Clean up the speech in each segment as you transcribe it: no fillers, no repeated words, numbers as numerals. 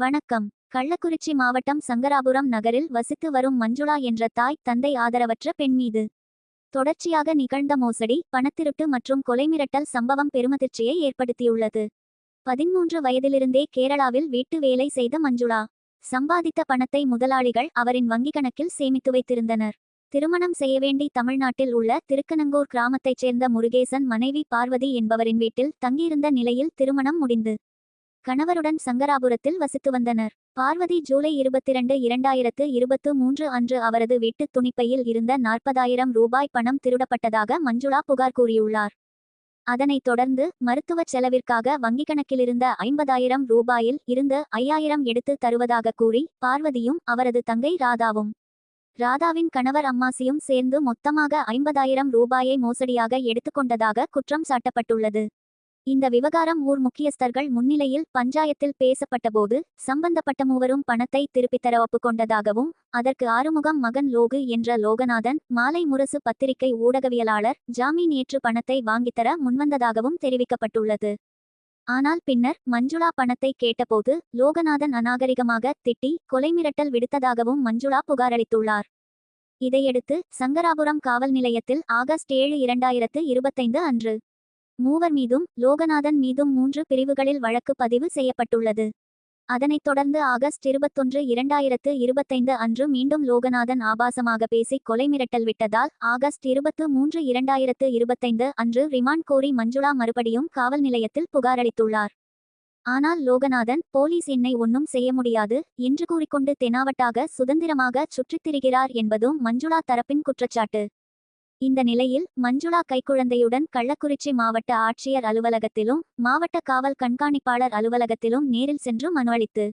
வணக்கம். கள்ளக்குறிச்சி மாவட்டம் சங்கராபுரம் நகரில் வசித்து வரும் மஞ்சுளா என்ற தாய் தந்தை ஆதரவற்ற பெண் மீது தொடர்ச்சியாக நிகழ்ந்த மோசடி, பணத்திருட்டு மற்றும் கொலை மிரட்டல் சம்பவம் பெருமதிர்ச்சியை ஏற்படுத்தியுள்ளது. 13 வயதிலிருந்தே கேரளாவில் வீட்டு வேலை செய்த மஞ்சுளா சம்பாதித்த பணத்தை முதலாளிகள் அவரின் வங்கிக் கணக்கில் சேமித்து வைத்திருந்தனர். திருமணம் செய்யவேண்டி தமிழ்நாட்டில் உள்ள திருக்கனங்கூர் கிராமத்தைச் சேர்ந்த முருகேசன் மனைவி பார்வதி என்பவரின் வீட்டில் தங்கியிருந்த நிலையில் திருமணம் முடிந்து கணவருடன் சங்கராபுரத்தில் வசித்து வந்தனர். பார்வதி ஜூலை 22, 2023 அன்று அவரது வீட்டு துணிப்பையில் இருந்த 40,000 ரூபாய் பணம் திருடப்பட்டதாக மஞ்சுளா புகார் கூறியுள்ளார். அதனைத் தொடர்ந்து மருத்துவச் செலவிற்காக வங்கிக் கணக்கிலிருந்த 50,000 ரூபாயில் இருந்து 5,000 எடுத்து தருவதாக கூறி பார்வதியும் அவரது தங்கை ராதாவின் கணவர் அம்மாசியும் சேர்ந்து மொத்தமாக 50,000 ரூபாயை மோசடியாக எடுத்துக்கொண்டதாக குற்றம் சாட்டப்பட்டுள்ளது. இந்த விவகாரம் ஊர் முக்கியஸ்தர்கள் முன்னிலையில் பஞ்சாயத்தில் பேசப்பட்டபோது சம்பந்தப்பட்ட மூவரும் பணத்தை திருப்பித்தர ஒப்புக்கொண்டதாகவும், அதற்கு ஆறுமுகம் மகன் லோகு என்ற லோகநாதன் மாலை முரசு பத்திரிகை ஊடகவியலாளர் ஜாமீன் ஏற்று பணத்தை வாங்கித்தர முன்வந்ததாகவும் தெரிவிக்கப்பட்டுள்ளது. ஆனால் பின்னர் மஞ்சுளா பணத்தை கேட்டபோது லோகநாதன் அநாகரிகமாக திட்டி கொலை மிரட்டல் விடுத்ததாகவும் மஞ்சுளா புகாரளித்துள்ளார். இதையடுத்து சங்கராபுரம் காவல் நிலையத்தில் ஆகஸ்ட் 7, 2025 அன்று மூவர் மீதும் லோகநாதன் மீதும் 3 பிரிவுகளில் வழக்கு பதிவு செய்யப்பட்டுள்ளது. அதனைத் தொடர்ந்து ஆகஸ்ட் 21, 2025 அன்று மீண்டும் லோகநாதன் ஆபாசமாக பேசி கொலை மிரட்டல் விட்டதால் ஆகஸ்ட் 23, 2025 அன்று ரிமாண்ட் கோரி மஞ்சுளா மறுபடியும் காவல் நிலையத்தில் புகாரளித்துள்ளார். ஆனால் லோகநாதன் போலீஸ் என்னை ஒன்றும் செய்ய முடியாது என்று கூறிக்கொண்டு தெனாவட்டாக சுதந்திரமாக சுற்றித் திரிகிறார் என்பதும் மஞ்சுளா தரப்பின் குற்றச்சாட்டு. இந்த நிலையில் மஞ்சுளா கைக்குழந்தையுடன் கள்ளக்குறிச்சி மாவட்ட ஆட்சியர் அலுவலகத்திலும் மாவட்ட காவல் கண்காணிப்பாளர் அலுவலகத்திலும் நேரில் சென்று மனு அளித்து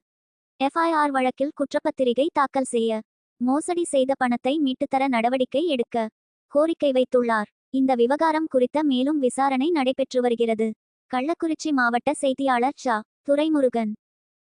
FIR வழக்கில் குற்றப்பத்திரிகை தாக்கல் செய்ய, மோசடி செய்த பணத்தை மீட்டுத்தர நடவடிக்கை எடுக்க கோரிக்கை வைத்துள்ளார். இந்த விவகாரம் குறித்த மேலும் விசாரணை நடைபெற்று வருகிறது. கள்ளக்குறிச்சி மாவட்ட செய்தியாளர் துரைமுருகன்.